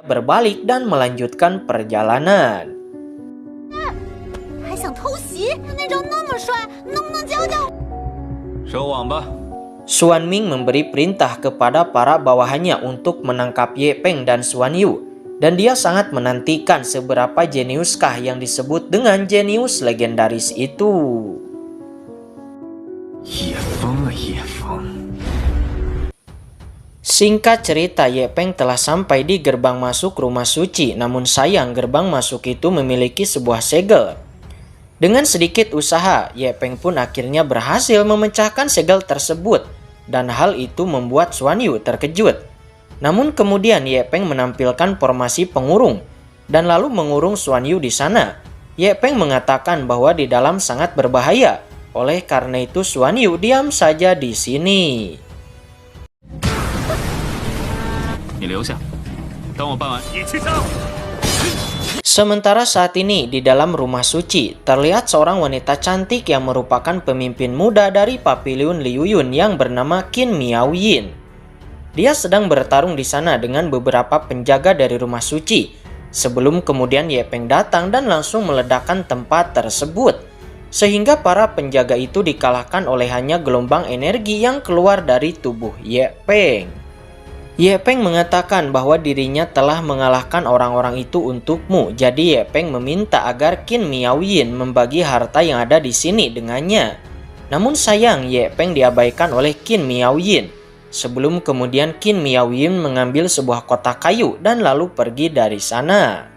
berbalik dan melanjutkan perjalanan. 还想偷袭？那招那么帅，能不能教教我？ 收网吧。 Xuan Ming memberi perintah kepada para bawahannya untuk menangkap Ye Peng dan Xuan Yu, dan dia sangat menantikan seberapa jeniuskah yang disebut dengan jenius legendaris itu. 叶枫啊叶枫， Singkat cerita, Ye Peng telah sampai di gerbang masuk rumah suci, namun sayang gerbang masuk itu memiliki sebuah segel. Dengan sedikit usaha, Ye Peng pun akhirnya berhasil memecahkan segel tersebut, dan hal itu membuat Xuan Yu terkejut. Namun kemudian Ye Peng menampilkan formasi pengurung, dan lalu mengurung Xuan Yu di sana. Ye Peng mengatakan bahwa di dalam sangat berbahaya, oleh karena itu Xuan Yu diam saja di sini. 你留下，等我办完，一起上。 Sementara saat ini di dalam rumah suci, terlihat seorang wanita cantik yang merupakan pemimpin muda dari Paviliun Liyuyun yang bernama Qin Miaoyin. Dia sedang bertarung di sana dengan beberapa penjaga dari rumah suci, sebelum kemudian Ye Peng datang dan langsung meledakkan tempat tersebut. Sehingga para penjaga itu dikalahkan oleh hanya gelombang energi yang keluar dari tubuh Ye Peng. Ye Peng mengatakan bahwa dirinya telah mengalahkan orang-orang itu untukmu. Jadi Ye Peng meminta agar Qin Miaoyin membagi harta yang ada di sini dengannya. Namun sayang Ye Peng diabaikan oleh Qin Miaoyin. Sebelum kemudian Qin Miaoyin mengambil sebuah kotak kayu dan lalu pergi dari sana.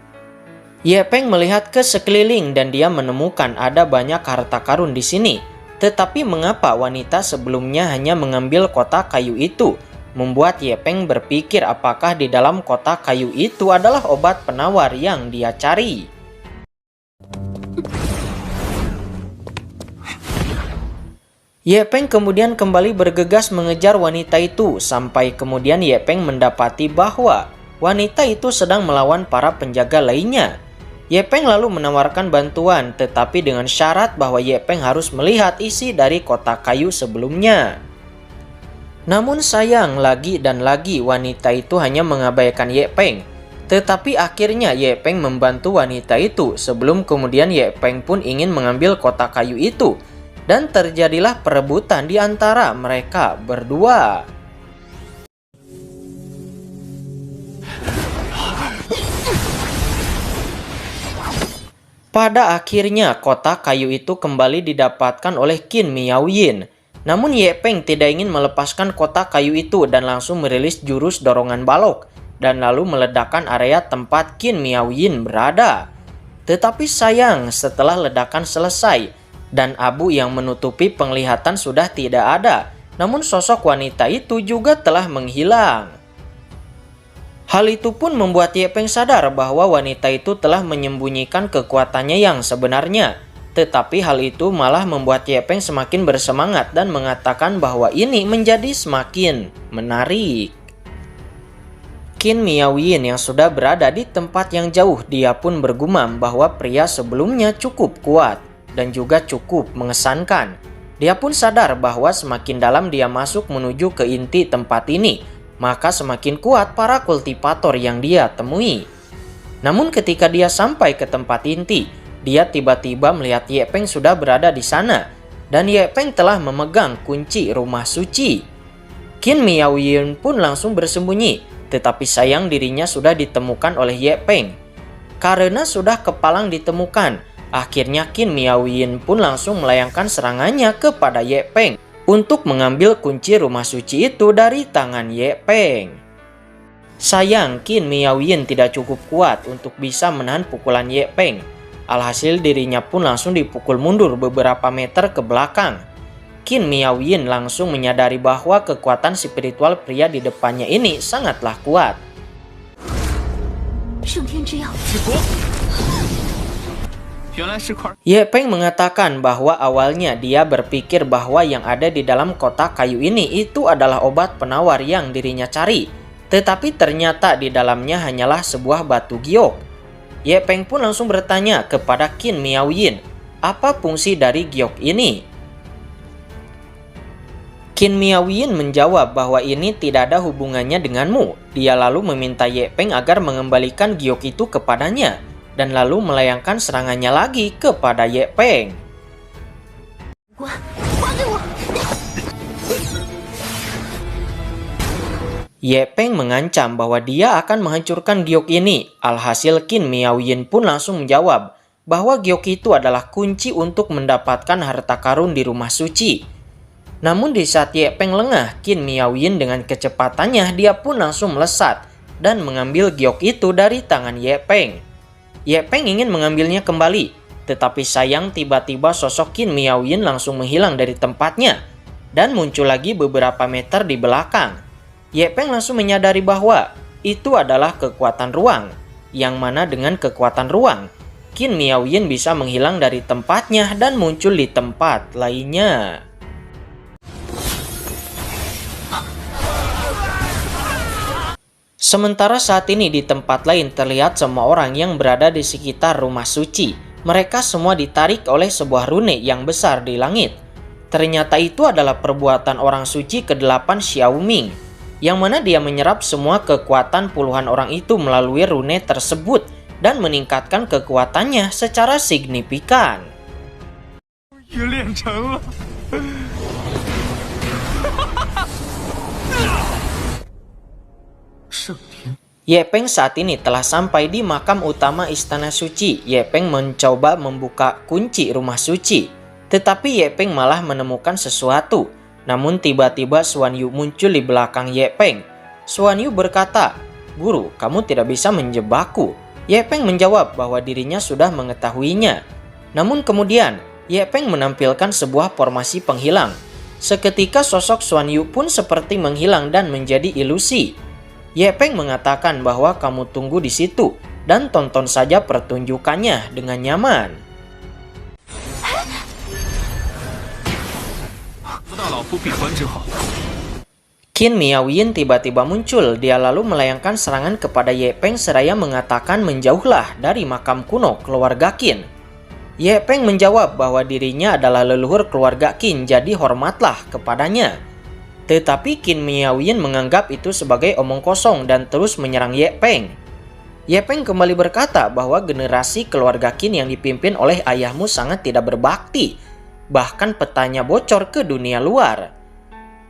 Ye Peng melihat ke sekeliling dan dia menemukan ada banyak harta karun di sini. Tetapi mengapa wanita sebelumnya hanya mengambil kotak kayu itu? Membuat Ye Peng berpikir apakah di dalam kotak kayu itu adalah obat penawar yang dia cari. Ye Peng kemudian kembali bergegas mengejar wanita itu, sampai kemudian Ye Peng mendapati bahwa wanita itu sedang melawan para penjaga lainnya. Ye Peng lalu menawarkan bantuan, tetapi dengan syarat bahwa Ye Peng harus melihat isi dari kotak kayu sebelumnya. Namun sayang lagi dan lagi wanita itu hanya mengabaikan Ye Peng. Tetapi akhirnya Ye Peng membantu wanita itu sebelum kemudian Ye Peng pun ingin mengambil kotak kayu itu. Dan terjadilah perebutan di antara mereka berdua. Pada akhirnya kotak kayu itu kembali didapatkan oleh Qin Miaoyin. Namun Ye Peng tidak ingin melepaskan kotak kayu itu dan langsung merilis jurus dorongan balok dan lalu meledakkan area tempat Qin Miaoyin berada. Tetapi sayang setelah ledakan selesai dan abu yang menutupi penglihatan sudah tidak ada, namun sosok wanita itu juga telah menghilang. Hal itu pun membuat Ye Peng sadar bahwa wanita itu telah menyembunyikan kekuatannya yang sebenarnya. Tetapi hal itu malah membuat Ye Peng semakin bersemangat dan mengatakan bahwa ini menjadi semakin menarik. Qin Miaoyin yang sudah berada di tempat yang jauh, dia pun bergumam bahwa pria sebelumnya cukup kuat dan juga cukup mengesankan. Dia pun sadar bahwa semakin dalam dia masuk menuju ke inti tempat ini, maka semakin kuat para kultivator yang dia temui. Namun ketika dia sampai ke tempat inti, dia tiba-tiba melihat Ye Peng sudah berada di sana, dan Ye Peng telah memegang kunci rumah suci. Qin Miaoyin pun langsung bersembunyi, tetapi sayang dirinya sudah ditemukan oleh Ye Peng. Karena sudah kepalang ditemukan, akhirnya Qin Miaoyin pun langsung melayangkan serangannya kepada Ye Peng untuk mengambil kunci rumah suci itu dari tangan Ye Peng. Sayang Qin Miaoyin tidak cukup kuat untuk bisa menahan pukulan Ye Peng. Alhasil dirinya pun langsung dipukul mundur beberapa meter ke belakang. Qin Miaoyin langsung menyadari bahwa kekuatan spiritual pria di depannya ini sangatlah kuat. Ye Peng mengatakan bahwa awalnya dia berpikir bahwa yang ada di dalam kotak kayu ini itu adalah obat penawar yang dirinya cari. Tetapi ternyata di dalamnya hanyalah sebuah batu giok. Ye Peng pun langsung bertanya kepada Qin Miaoyin, apa fungsi dari giok ini? Qin Miaoyin menjawab bahwa ini tidak ada hubungannya denganmu. Dia lalu meminta Ye Peng agar mengembalikan giok itu kepadanya, dan lalu melayangkan serangannya lagi kepada Ye Peng. 还给我！ Ye Peng mengancam bahwa dia akan menghancurkan giok ini. Alhasil Qin Miaoyin pun langsung menjawab bahwa giok itu adalah kunci untuk mendapatkan harta karun di rumah suci. Namun di saat Ye Peng lengah, Qin Miaoyin dengan kecepatannya dia pun langsung melesat dan mengambil giok itu dari tangan Ye Peng. Ye Peng ingin mengambilnya kembali, tetapi sayang tiba-tiba sosok Qin Miaoyin langsung menghilang dari tempatnya dan muncul lagi beberapa meter di belakang. Ye Peng langsung menyadari bahwa itu adalah kekuatan ruang, yang mana dengan kekuatan ruang, Qin Miaoyin bisa menghilang dari tempatnya dan muncul di tempat lainnya. Sementara saat ini di tempat lain terlihat semua orang yang berada di sekitar rumah suci. Mereka semua ditarik oleh sebuah rune yang besar di langit. Ternyata itu adalah perbuatan orang suci ke-8 Xiaoming, yang mana dia menyerap semua kekuatan puluhan orang itu melalui rune tersebut dan meningkatkan kekuatannya secara signifikan. Ye Peng saat ini telah sampai di makam utama istana suci. Ye Peng mencoba membuka kunci rumah suci, tetapi Ye Peng malah menemukan sesuatu. Namun tiba-tiba Xuan Yu muncul di belakang Ye Peng. Xuan Yu berkata, "Guru, kamu tidak bisa menjebakku." Ye Peng menjawab bahwa dirinya sudah mengetahuinya. Namun kemudian Ye Peng menampilkan sebuah formasi penghilang. Seketika sosok Xuan Yu pun seperti menghilang dan menjadi ilusi. Ye Peng mengatakan bahwa kamu tunggu di situ dan tonton saja pertunjukannya dengan nyaman. Qin Miaoyin tiba-tiba muncul. Dia lalu melayangkan serangan kepada Ye Peng seraya mengatakan menjauhlah dari makam kuno keluarga Qin. Ye Peng menjawab bahwa dirinya adalah leluhur keluarga Qin, jadi hormatlah kepadanya. Tetapi Qin Miaoyin menganggap itu sebagai omong kosong dan terus menyerang Ye Peng. Ye Peng kembali berkata bahwa generasi keluarga Qin yang dipimpin oleh ayahmu sangat tidak berbakti. Bahkan petanya bocor ke dunia luar.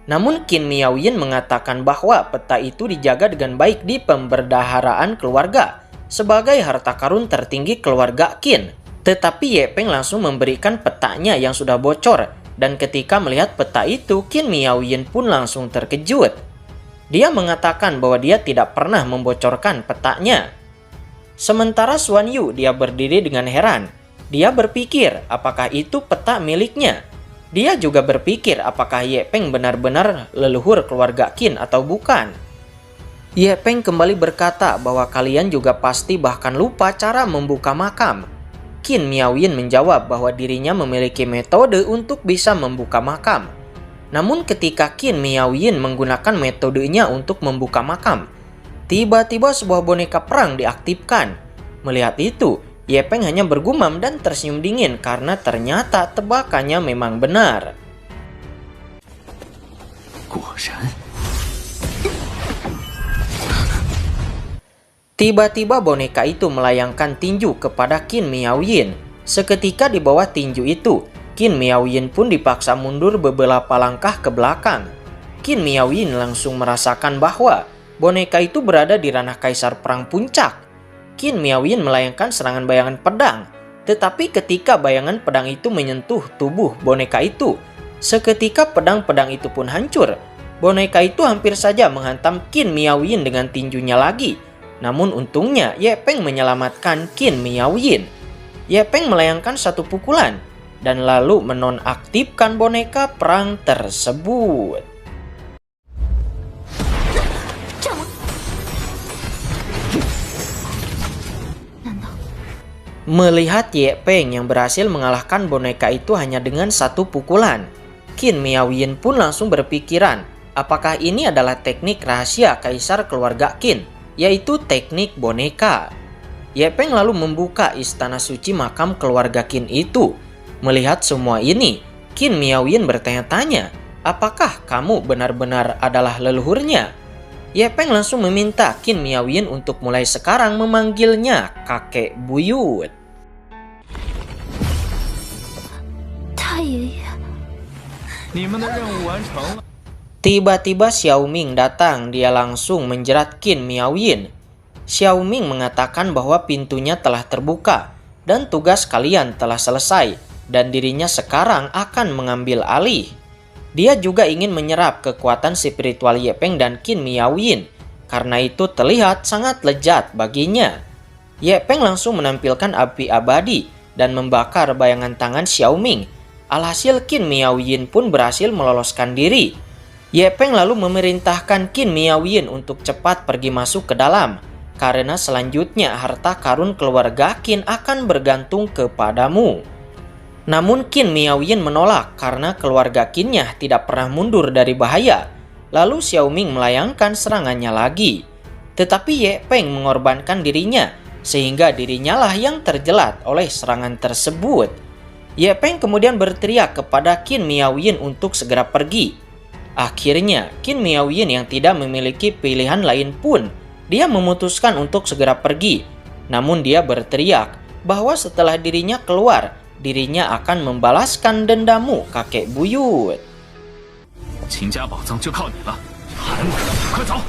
Namun Qin Miaoyin mengatakan bahwa peta itu dijaga dengan baik di pemberdaharaan keluarga sebagai harta karun tertinggi keluarga Qin. Tetapi Ye Peng langsung memberikan petanya yang sudah bocor. Dan ketika melihat peta itu, Qin Miaoyin pun langsung terkejut. Dia mengatakan bahwa dia tidak pernah membocorkan petanya. Sementara Xuan Yu, dia berdiri dengan heran. Dia berpikir apakah itu peta miliknya. Dia juga berpikir apakah Ye Peng benar-benar leluhur keluarga Qin atau bukan. Ye Peng kembali berkata bahwa kalian juga pasti bahkan lupa cara membuka makam. Qin Miaoyin menjawab bahwa dirinya memiliki metode untuk bisa membuka makam. Namun ketika Qin Miaoyin menggunakan metodenya untuk membuka makam, tiba-tiba sebuah boneka perang diaktifkan. Melihat itu, Ye Peng hanya bergumam dan tersenyum dingin karena ternyata tebakannya memang benar. Tiba-tiba boneka itu melayangkan tinju kepada Qin Miaoyin. Seketika di bawah tinju itu, Qin Miaoyin pun dipaksa mundur beberapa langkah ke belakang. Qin Miaoyin langsung merasakan bahwa boneka itu berada di ranah kaisar perang puncak. Qin Miaoyin melayangkan serangan bayangan pedang. Tetapi ketika bayangan pedang itu menyentuh tubuh boneka itu, seketika pedang-pedang itu pun hancur. Boneka itu hampir saja menghantam Qin Miaoyin dengan tinjunya lagi. Namun untungnya Ye Peng menyelamatkan Qin Miaoyin. Ye Peng melayangkan satu pukulan dan lalu menonaktifkan boneka perang tersebut. Melihat Ye Peng yang berhasil mengalahkan boneka itu hanya dengan satu pukulan, Qin Miaoyin pun langsung berpikiran apakah ini adalah teknik rahasia kaisar keluarga Qin, yaitu teknik boneka. Ye Peng lalu membuka istana suci makam keluarga Qin itu. Melihat semua ini, Qin Miaoyin bertanya-tanya, apakah kamu benar-benar adalah leluhurnya? Ye Peng langsung meminta Qin Miaoyin untuk mulai sekarang memanggilnya kakek buyut. 太爷爷， 你们的任务完成了。 Tiba-tiba Xiao Ming datang, dia langsung menjerat Qin Miaoyin. Xiao Ming mengatakan bahwa pintunya telah terbuka dan tugas kalian telah selesai dan dirinya sekarang akan mengambil alih. Dia juga ingin menyerap kekuatan spiritual Ye Peng dan Qin Miaoyin. Karena itu terlihat sangat lezat baginya. Ye Peng langsung menampilkan api abadi dan membakar bayangan tangan Xiao Ming. Alhasil Qin Miaoyin pun berhasil meloloskan diri. Ye Peng lalu memerintahkan Qin Miaoyin untuk cepat pergi masuk ke dalam. Karena selanjutnya harta karun keluarga Qin akan bergantung kepadamu. Namun Qin Miaoyin menolak karena keluarga Qinnya tidak pernah mundur dari bahaya. Lalu Xiao Ming melayangkan serangannya lagi. Tetapi Ye Peng mengorbankan dirinya sehingga dirinya lah yang terjelat oleh serangan tersebut. Ye Peng kemudian berteriak kepada Qin Miaoyin untuk segera pergi. Akhirnya Qin Miaoyin yang tidak memiliki pilihan lain pun dia memutuskan untuk segera pergi. Namun dia berteriak bahwa setelah dirinya keluar, dirinya akan membalaskan dendammu kakek buyut. 秦家宝藏就靠你了，还不快走！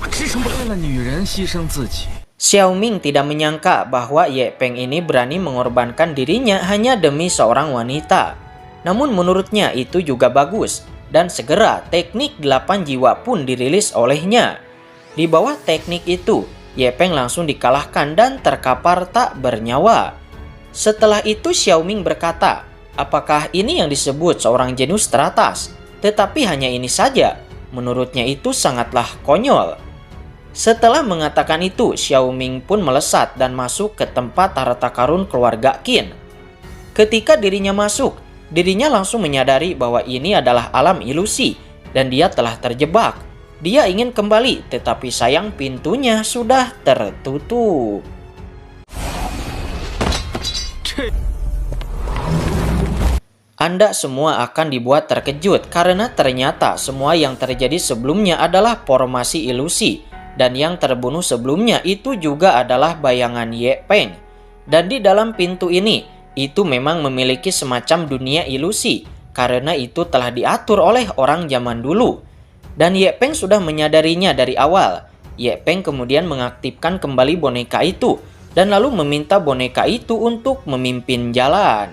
我支撑不了。为了女人牺牲自己。 Xiao Ming tidak menyangka bahwa Ye Peng ini berani mengorbankan dirinya hanya demi seorang wanita. Namun menurutnya itu juga bagus. Dan segera teknik 8 jiwa pun dirilis olehnya. Di bawah teknik itu, Ye Peng langsung dikalahkan dan terkapar tak bernyawa. Setelah itu Xiao Ming berkata, apakah ini yang disebut seorang jenius teratas? Tetapi hanya ini saja. Menurutnya itu sangatlah konyol. Setelah mengatakan itu, Xiao Ming pun melesat dan masuk ke tempat harta karun keluarga Qin. Ketika dirinya masuk, dirinya langsung menyadari bahwa ini adalah alam ilusi dan dia telah terjebak. Dia ingin kembali, tetapi sayang pintunya sudah tertutup. Anda semua akan dibuat terkejut karena ternyata semua yang terjadi sebelumnya adalah formasi ilusi. Dan yang terbunuh sebelumnya itu juga adalah bayangan Ye Peng. Dan di dalam pintu ini, itu memang memiliki semacam dunia ilusi. Karena itu telah diatur oleh orang zaman dulu. Dan Ye Peng sudah menyadarinya dari awal. Ye Peng kemudian mengaktifkan kembali boneka itu. Dan lalu meminta boneka itu untuk memimpin jalan.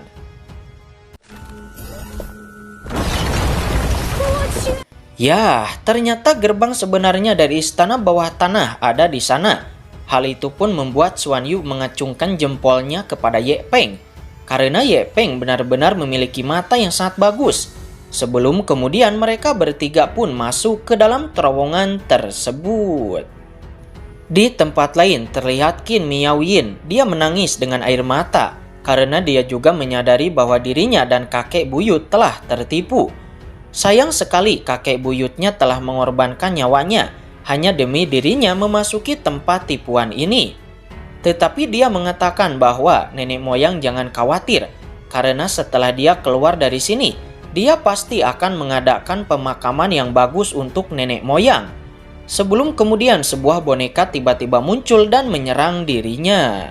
Ya, ternyata gerbang sebenarnya dari istana bawah tanah ada di sana. Hal itu pun membuat Xuan Yu mengacungkan jempolnya kepada Ye Peng. Karena Ye Peng benar-benar memiliki mata yang sangat bagus. Sebelum kemudian mereka bertiga pun masuk ke dalam terowongan tersebut. Di tempat lain terlihat Qin Miaoyin. Dia menangis dengan air mata. Karena dia juga menyadari bahwa dirinya dan kakek buyut telah tertipu. Sayang sekali kakek buyutnya telah mengorbankan nyawanya hanya demi dirinya memasuki tempat tipuan ini. Tetapi dia mengatakan bahwa nenek moyang jangan khawatir karena setelah dia keluar dari sini, dia pasti akan mengadakan pemakaman yang bagus untuk nenek moyang. Sebelum kemudian sebuah boneka tiba-tiba muncul dan menyerang dirinya.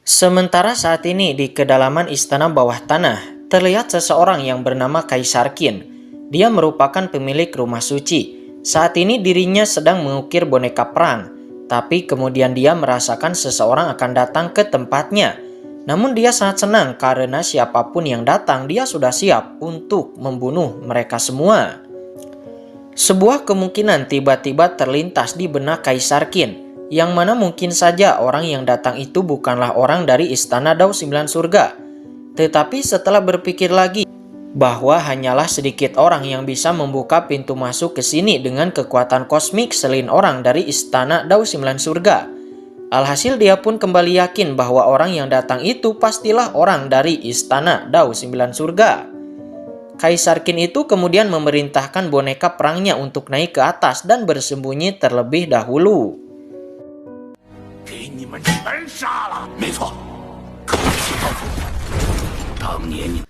Sementara saat ini di kedalaman istana bawah tanah, terlihat seseorang yang bernama Kaisar Qin. Dia merupakan pemilik rumah suci. Saat ini dirinya sedang mengukir boneka perang. Tapi kemudian dia merasakan seseorang akan datang ke tempatnya. Namun dia sangat senang karena siapapun yang datang dia sudah siap untuk membunuh mereka semua. Sebuah kemungkinan tiba-tiba terlintas di benak Kaisar Qin. Yang mana mungkin saja orang yang datang itu bukanlah orang dari istana Dao 9 surga. Tetapi setelah berpikir lagi bahwa hanyalah sedikit orang yang bisa membuka pintu masuk ke sini dengan kekuatan kosmik selain orang dari istana Dao 9 surga. Alhasil dia pun kembali yakin bahwa orang yang datang itu pastilah orang dari istana Dao 9 surga. Kaisar Qin itu kemudian memerintahkan boneka perangnya untuk naik ke atas dan bersembunyi terlebih dahulu. 给你们全杀了！没错，可是告诉我，当年你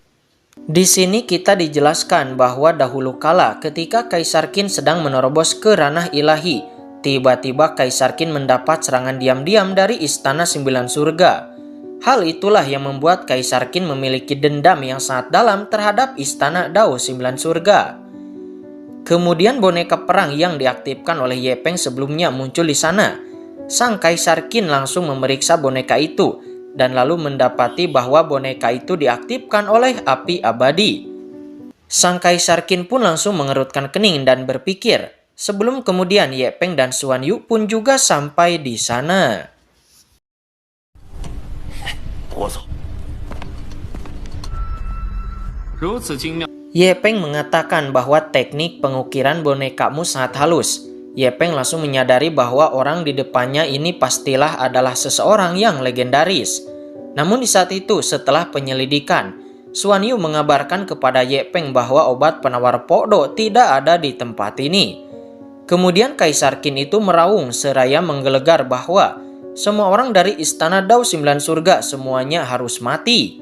Di sini kita dijelaskan bahwa dahulu kala ketika Kaisar Qin sedang menerobos ke ranah ilahi, tiba-tiba Kaisar Qin mendapat serangan diam-diam dari Istana Sembilan Surga. Hal itulah yang membuat Kaisar Qin memiliki dendam yang sangat dalam terhadap Istana Dao Sembilan Surga. Kemudian boneka perang yang diaktifkan oleh Ye Peng sebelumnya muncul di sana. Sang Kaisar Qin langsung memeriksa boneka itu dan lalu mendapati bahwa boneka itu diaktifkan oleh api abadi. Sang Kaisar Qin pun langsung mengerutkan kening dan berpikir. Sebelum kemudian Ye Peng dan Xuan Yu pun juga sampai di sana. 夺走。如此精妙。 Ye Peng mengatakan bahwa teknik pengukiran bonekamu sangat halus. Ye Peng langsung menyadari bahwa orang di depannya ini pastilah adalah seseorang yang legendaris. Namun di saat itu setelah penyelidikan, Xuan Yu mengabarkan kepada Ye Peng bahwa obat penawar Podo tidak ada di tempat ini. Kemudian Kaisar Qin itu meraung seraya menggelegar bahwa semua orang dari Istana Dao Sembilan Surga semuanya harus mati.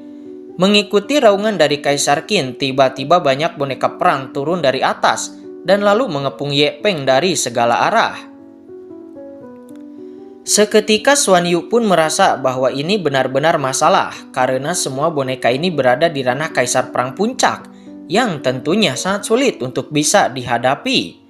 Mengikuti raungan dari Kaisar Qin, tiba-tiba banyak boneka perang turun dari atas dan lalu mengepung Ye Peng dari segala arah. Seketika Xuan Yu pun merasa bahwa ini benar-benar masalah karena semua boneka ini berada di ranah Kaisar Perang Puncak yang tentunya sangat sulit untuk bisa dihadapi.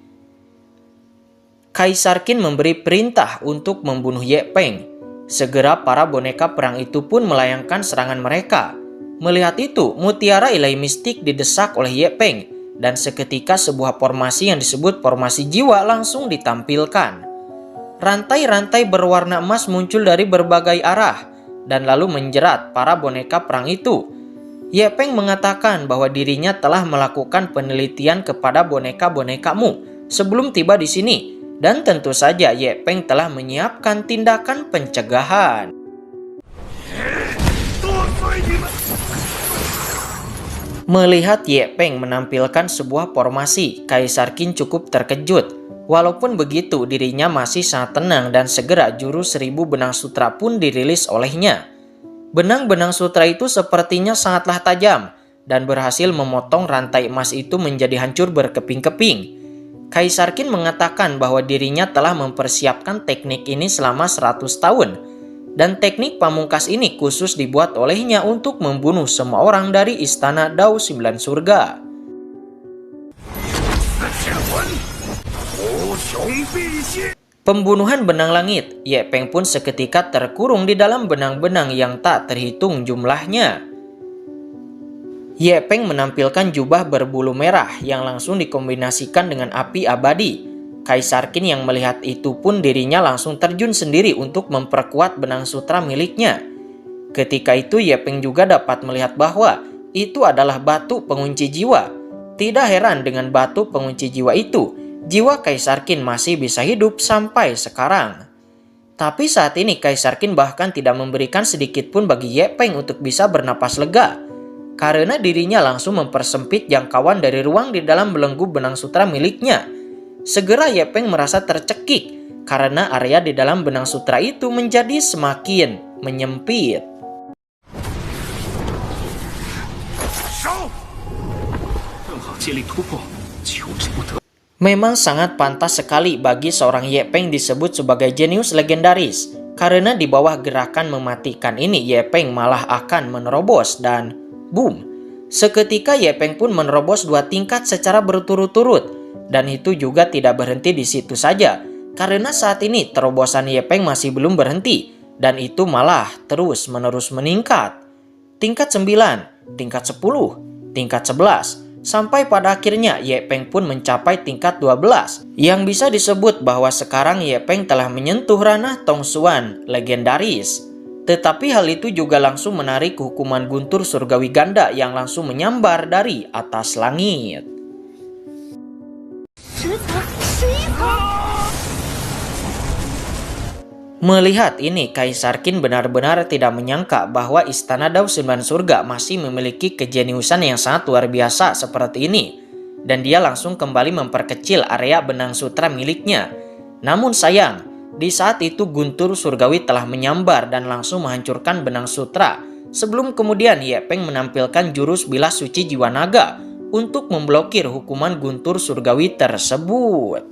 Kaisar Qin memberi perintah untuk membunuh Ye Peng. Segera para boneka perang itu pun melayangkan serangan mereka. Melihat itu, mutiara ilahi mistik didesak oleh Ye Peng dan seketika sebuah formasi yang disebut formasi jiwa langsung ditampilkan. Rantai-rantai berwarna emas muncul dari berbagai arah dan lalu menjerat para boneka perang itu. Ye Peng mengatakan bahwa dirinya telah melakukan penelitian kepada boneka-bonekamu sebelum tiba di sini dan tentu saja Ye Peng telah menyiapkan tindakan pencegahan. Melihat Ye Peng menampilkan sebuah formasi, Kaisar Qin cukup terkejut. Walaupun begitu, dirinya masih sangat tenang dan segera jurus 1000 benang sutra pun dirilis olehnya. Benang-benang sutra itu sepertinya sangatlah tajam dan berhasil memotong rantai emas itu menjadi hancur berkeping-keping. Kaisar Qin mengatakan bahwa dirinya telah mempersiapkan teknik ini selama 100 tahun. Dan teknik pamungkas ini khusus dibuat olehnya untuk membunuh semua orang dari Istana Dao Sembilan Surga. Pembunuhan benang langit, Ye Peng pun seketika terkurung di dalam benang-benang yang tak terhitung jumlahnya. Ye Peng menampilkan jubah berbulu merah yang langsung dikombinasikan dengan api abadi. Kaisar Qin yang melihat itu pun dirinya langsung terjun sendiri untuk memperkuat benang sutra miliknya. Ketika itu Ye Peng juga dapat melihat bahwa itu adalah batu pengunci jiwa. Tidak heran dengan batu pengunci jiwa itu, jiwa Kaisar Qin masih bisa hidup sampai sekarang. Tapi saat ini Kaisar Qin bahkan tidak memberikan sedikit pun bagi Ye Peng untuk bisa bernapas lega. Karena dirinya langsung mempersempit jangkauan dari ruang di dalam belenggu benang sutra miliknya. Segera Ye Peng merasa tercekik karena area di dalam benang sutra itu menjadi semakin menyempit. Memang sangat pantas sekali bagi seorang Ye Peng disebut sebagai jenius legendaris karena di bawah gerakan mematikan ini Ye Peng malah akan menerobos dan boom. Seketika Ye Peng pun menerobos 2 tingkat secara berturut-turut. Dan itu juga tidak berhenti di situ saja, karena saat ini terobosan Ye Peng masih belum berhenti, dan itu malah terus-menerus meningkat. Tingkat 9, tingkat 10, tingkat 11, sampai pada akhirnya Ye Peng pun mencapai tingkat 12, yang bisa disebut bahwa sekarang Ye Peng telah menyentuh ranah Tongsuan legendaris. Tetapi hal itu juga langsung menarik hukuman guntur surgawi ganda yang langsung menyambar dari atas langit. Melihat ini, Kaisar Qin benar-benar tidak menyangka bahwa Istana Dao Sembilan Surga masih memiliki kejeniusan yang sangat luar biasa seperti ini. Dan dia langsung kembali memperkecil area benang sutra miliknya. Namun sayang, di saat itu guntur surgawi telah menyambar dan langsung menghancurkan benang sutra. sebelum kemudian Ye Peng menampilkan jurus bilas suci jiwa naga untuk memblokir hukuman guntur surgawi tersebut.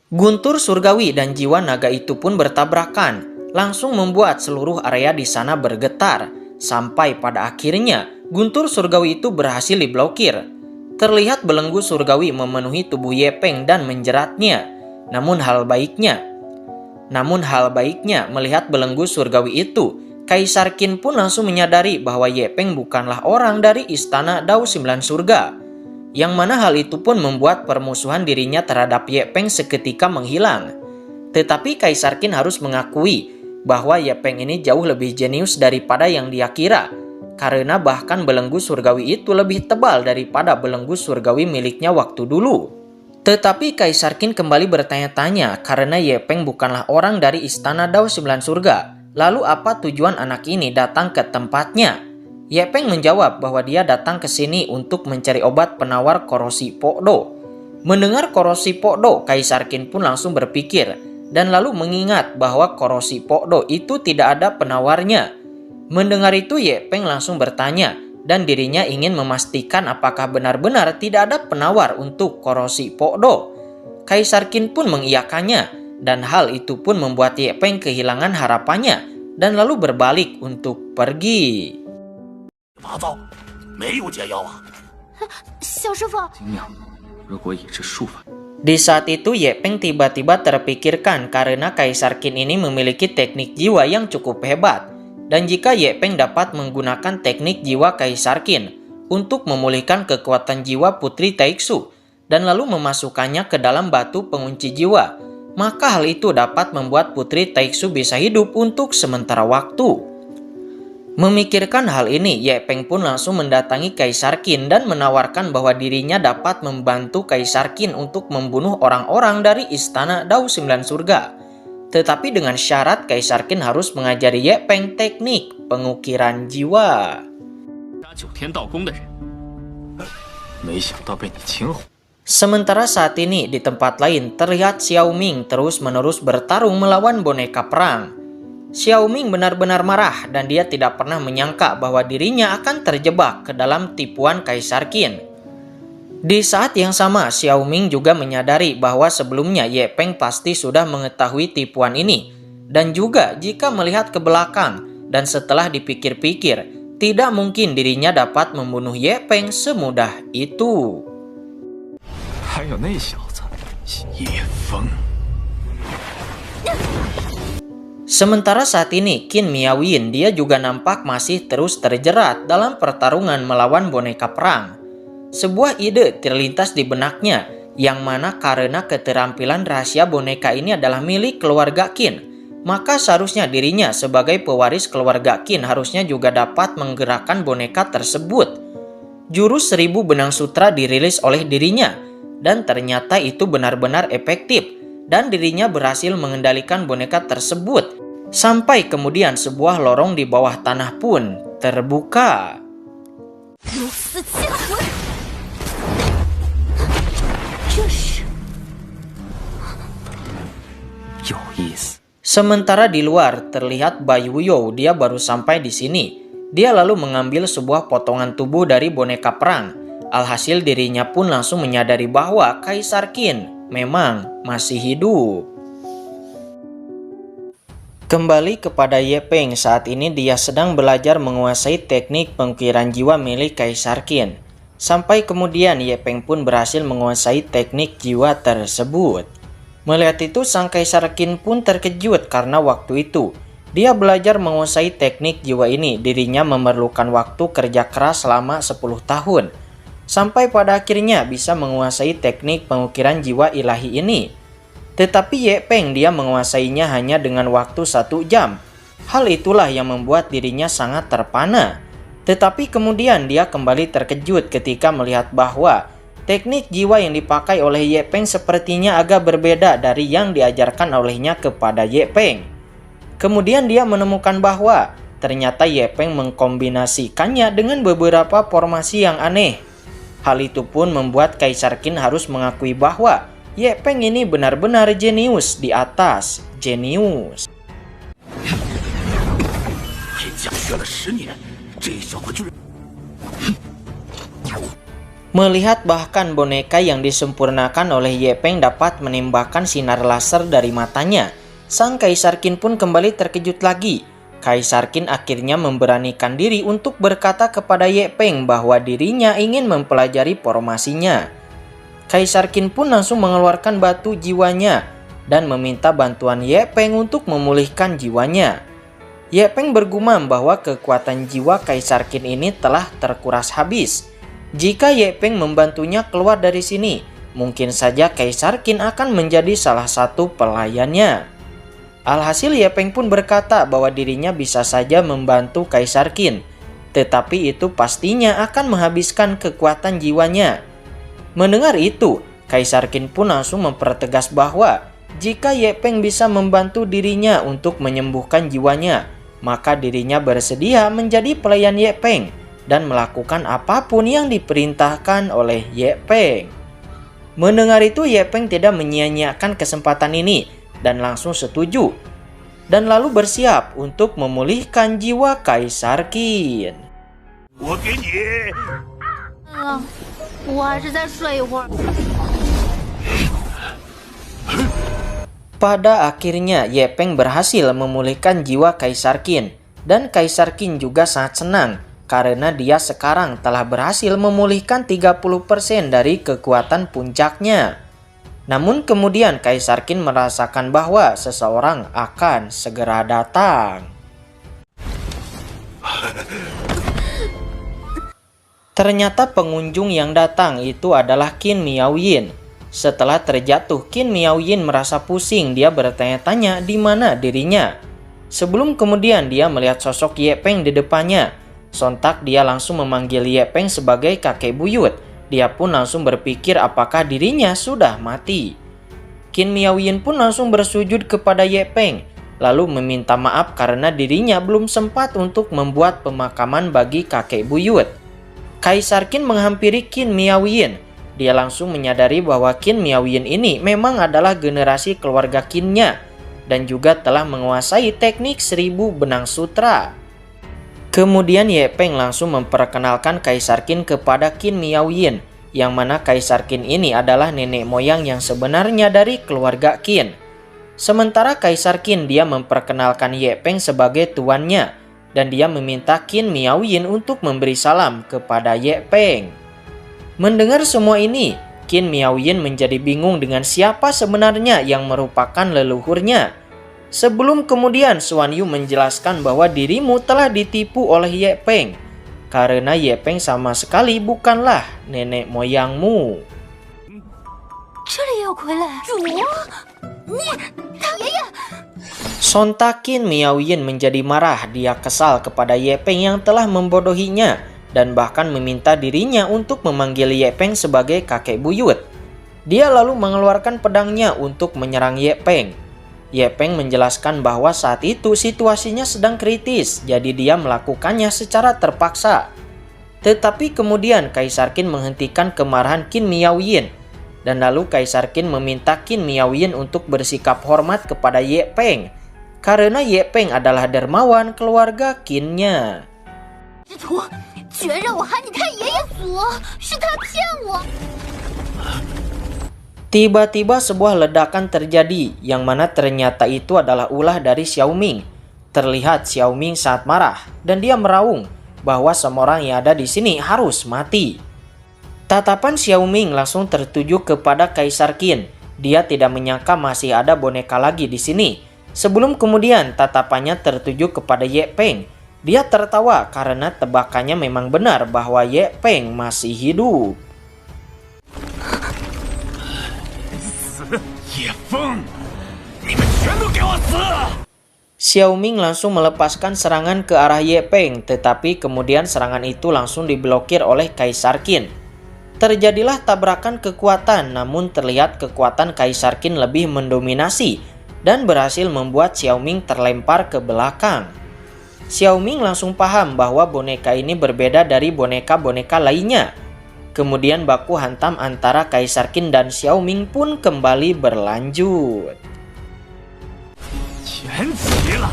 Guntur surgawi dan jiwa naga itu pun bertabrakan, langsung membuat seluruh area di sana bergetar, sampai pada akhirnya guntur surgawi itu berhasil diblokir. Terlihat belenggu surgawi memenuhi tubuh Ye Peng dan menjeratnya. Namun hal baiknya melihat belenggu surgawi itu, Kaisar Qin pun langsung menyadari bahwa Ye Peng bukanlah orang dari istana Dao 9 Surga. Yang mana hal itu pun membuat permusuhan dirinya terhadap Ye Peng seketika menghilang. Tetapi Kaisar Qin harus mengakui bahwa Ye Peng ini jauh lebih jenius daripada yang dia kira. Karena bahkan belenggu surgawi itu lebih tebal daripada belenggu surgawi miliknya waktu dulu. Tetapi Kaisar Qin kembali bertanya-tanya karena Ye Peng bukanlah orang dari istana Dao 9 Surga. Lalu apa tujuan anak ini datang ke tempatnya? Ye Peng menjawab bahwa dia datang ke sini untuk mencari obat penawar korosi Pokdo. Mendengar korosi Pokdo, Kaisar Qin pun langsung berpikir dan lalu mengingat bahwa korosi Pokdo itu tidak ada penawarnya. Mendengar itu Ye Peng langsung bertanya dan dirinya ingin memastikan apakah benar-benar tidak ada penawar untuk korosi Pokdo. Kaisar Qin pun mengiyakannya dan hal itu pun membuat Ye Peng kehilangan harapannya dan lalu berbalik untuk pergi. 小师傅， 如果也是术法， Di saat itu Ye Peng tiba-tiba terpikirkan karena Kaisar Qin ini memiliki teknik jiwa yang cukup hebat. Dan jika Ye Peng dapat menggunakan teknik jiwa Kaisar Qin untuk memulihkan kekuatan jiwa Putri Taixu dan lalu memasukkannya ke dalam batu pengunci jiwa, maka hal itu dapat membuat Putri Taixu bisa hidup untuk sementara waktu. Memikirkan hal ini, Ye Peng pun langsung mendatangi Kaisar Qin dan menawarkan bahwa dirinya dapat membantu Kaisar Qin untuk membunuh orang-orang dari istana Dao 9 Surga. Tetapi dengan syarat Kaisar Qin harus mengajari Ye Peng teknik pengukiran jiwa. 杀9天道宫的人，没想到被你擒获。 Sementara saat ini di tempat lain terlihat Xiao Ming terus-menerus bertarung melawan boneka perang. Xiao Ming benar-benar marah dan dia tidak pernah menyangka bahwa dirinya akan terjebak ke dalam tipuan Kaisar Qin. Di saat yang sama, Xiao Ming juga menyadari bahwa sebelumnya Ye Peng pasti sudah mengetahui tipuan ini. Dan juga jika melihat ke belakang dan setelah dipikir-pikir, tidak mungkin dirinya dapat membunuh Ye Peng semudah itu. 还有那小子叶枫。 Sementara saat ini, Qin Miaoyin dia juga nampak masih terus terjerat dalam pertarungan melawan boneka perang. Sebuah ide terlintas di benaknya, yang mana karena keterampilan rahasia boneka ini adalah milik keluarga Qin, maka seharusnya dirinya sebagai pewaris keluarga Qin harusnya juga dapat menggerakkan boneka tersebut. Jurus 1000 benang sutra dirilis oleh dirinya, dan ternyata itu benar-benar efektif, dan dirinya berhasil mengendalikan boneka tersebut. Sampai kemudian sebuah lorong di bawah tanah pun terbuka. 如死切魂，这是 有意思。 Sementara di luar terlihat Bai Wuyo, dia baru sampai di sini. Dia lalu mengambil sebuah potongan tubuh dari boneka perang. Alhasil dirinya pun langsung menyadari bahwa Kaisar Qin memang masih hidup. Kembali kepada Ye Peng, saat ini dia sedang belajar menguasai teknik pengukiran jiwa milik Kaisar Qin. Sampai kemudian Ye Peng pun berhasil menguasai teknik jiwa tersebut. Melihat itu, sang Kaisar Qin pun terkejut karena waktu itu dia belajar menguasai teknik jiwa ini. Dirinya memerlukan waktu kerja keras selama 10 tahun. Sampai pada akhirnya bisa menguasai teknik pengukiran jiwa ilahi ini. Tetapi Ye Peng dia menguasainya hanya dengan waktu 1 jam. Hal itulah yang membuat dirinya sangat terpana. Tetapi kemudian dia kembali terkejut ketika melihat bahwa teknik jiwa yang dipakai oleh Ye Peng sepertinya agak berbeda dari yang diajarkan olehnya kepada Ye Peng. Kemudian dia menemukan bahwa ternyata Ye Peng mengkombinasikannya dengan beberapa formasi yang aneh. Hal itu pun membuat Kaisar Qin harus mengakui bahwa Ye Peng ini benar-benar jenius di atas jenius. 黑将学了10年，这小子居然…… Melihat bahkan boneka yang disempurnakan oleh Ye Peng dapat menembakkan sinar laser dari matanya, sang Kaisar Qin pun kembali terkejut lagi. Kaisar Qin akhirnya memberanikan diri untuk berkata kepada Ye Peng bahwa dirinya ingin mempelajari formasinya. Kaisar Qin pun langsung mengeluarkan batu jiwanya dan meminta bantuan Ye Peng untuk memulihkan jiwanya. Ye Peng bergumam bahwa kekuatan jiwa Kaisar Qin ini telah terkuras habis. Jika Ye Peng membantunya keluar dari sini, mungkin saja Kaisar Qin akan menjadi salah satu pelayannya. Alhasil Ye Peng pun berkata bahwa dirinya bisa saja membantu Kaisar Qin, tetapi itu pastinya akan menghabiskan kekuatan jiwanya. Mendengar itu, Kaisar Qin pun langsung mempertegas bahwa jika Ye Peng bisa membantu dirinya untuk menyembuhkan jiwanya, maka dirinya bersedia menjadi pelayan Ye Peng dan melakukan apapun yang diperintahkan oleh Ye Peng. Mendengar itu, Ye Peng tidak menyia-nyiakan kesempatan ini dan langsung setuju dan lalu bersiap untuk memulihkan jiwa Kaisar Qin. 我给你。我还是再睡一会儿。 Pada akhirnya Ye Peng berhasil memulihkan jiwa Kaisar Qin dan Kaisar Qin juga sangat senang karena dia sekarang telah berhasil memulihkan 30% dari kekuatan puncaknya. Namun kemudian Kaisar Qin merasakan bahwa seseorang akan segera datang. Ternyata pengunjung yang datang itu adalah Qin Miaoyin. Setelah terjatuh, Qin Miaoyin merasa pusing. Dia bertanya-tanya di mana dirinya. Sebelum kemudian dia melihat sosok Ye Peng di depannya. Sontak dia langsung memanggil Ye Peng sebagai kakek buyut. Dia pun langsung berpikir apakah dirinya sudah mati. Qin Miaoyin pun langsung bersujud kepada Ye Peng, lalu meminta maaf karena dirinya belum sempat untuk membuat pemakaman bagi kakek buyut. Kaisar Qin menghampiri Qin Miaoyin. Dia langsung menyadari bahwa Qin Miaoyin ini memang adalah generasi keluarga Qinnya dan juga telah menguasai teknik 1000 benang sutra. Kemudian Ye Peng langsung memperkenalkan Kaisar Qin kepada Qin Miaoyin, yang mana Kaisar Qin ini adalah nenek moyang yang sebenarnya dari keluarga Qin. Sementara Kaisar Qin dia memperkenalkan Ye Peng sebagai tuannya, dan dia meminta Qin Miaoyin untuk memberi salam kepada Ye Peng. Mendengar semua ini, Qin Miaoyin menjadi bingung dengan siapa sebenarnya yang merupakan leluhurnya. Sebelum kemudian Xuan Yu menjelaskan bahwa dirimu telah ditipu oleh Ye Peng, karena Ye Peng sama sekali bukanlah nenek moyangmu. 这里也有傀儡，主，他爷爷。 Sontak Qin Miaoyin menjadi marah. Dia kesal kepada Ye Peng yang telah membodohinya dan bahkan meminta dirinya untuk memanggil Ye Peng sebagai kakek buyut. Dia lalu mengeluarkan pedangnya untuk menyerang Ye Peng. Ye Peng menjelaskan bahwa saat itu situasinya sedang kritis, jadi dia melakukannya secara terpaksa. Tetapi kemudian Kaisar Qin menghentikan kemarahan Qin Miaoyin, dan lalu Kaisar Qin meminta Qin Miaoyin untuk bersikap hormat kepada Ye Peng, karena Ye Peng adalah dermawan keluarga Qinnya. 之徒居然让我喊你太爷爷祖，是他骗我。 Tiba-tiba sebuah ledakan terjadi, yang mana ternyata itu adalah ulah dari Xiao Ming. Terlihat Xiao Ming sangat marah dan dia meraung bahwa semua orang yang ada di sini harus mati. Tatapan Xiao Ming langsung tertuju kepada Kaisar Qin. Dia tidak menyangka masih ada boneka lagi di sini. Sebelum kemudian tatapannya tertuju kepada Ye Peng. Dia tertawa karena tebakannya memang benar bahwa Ye Peng masih hidup. 叶枫，你们全都给我死！ Xiao Ming langsung melepaskan serangan ke arah Ye Peng, tetapi kemudian serangan itu langsung diblokir oleh Kaisar Qin. Terjadilah tabrakan kekuatan, namun terlihat kekuatan Kaisar Qin lebih mendominasi dan berhasil membuat Xiao Ming terlempar ke belakang. Xiao Ming langsung paham bahwa boneka ini berbeda dari boneka-boneka lainnya. Kemudian baku hantam antara Kaisar Qin dan Xiao Ming pun kembali berlanjut. 原齐了。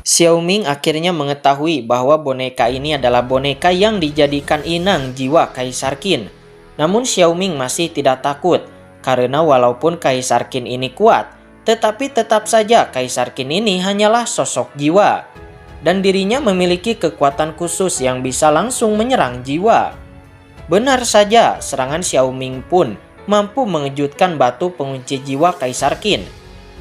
Xiaoming akhirnya mengetahui bahwa boneka ini adalah boneka yang dijadikan inang jiwa Kaisar Qin. Namun Xiaoming masih tidak takut, karena walaupun Kaisar Qin ini kuat, tetapi tetap saja Kaisar Qin ini hanyalah sosok jiwa. Dan dirinya memiliki kekuatan khusus yang bisa langsung menyerang jiwa. Benar saja, serangan Xiaoming pun mampu mengejutkan batu pengunci jiwa Kaisar Qin.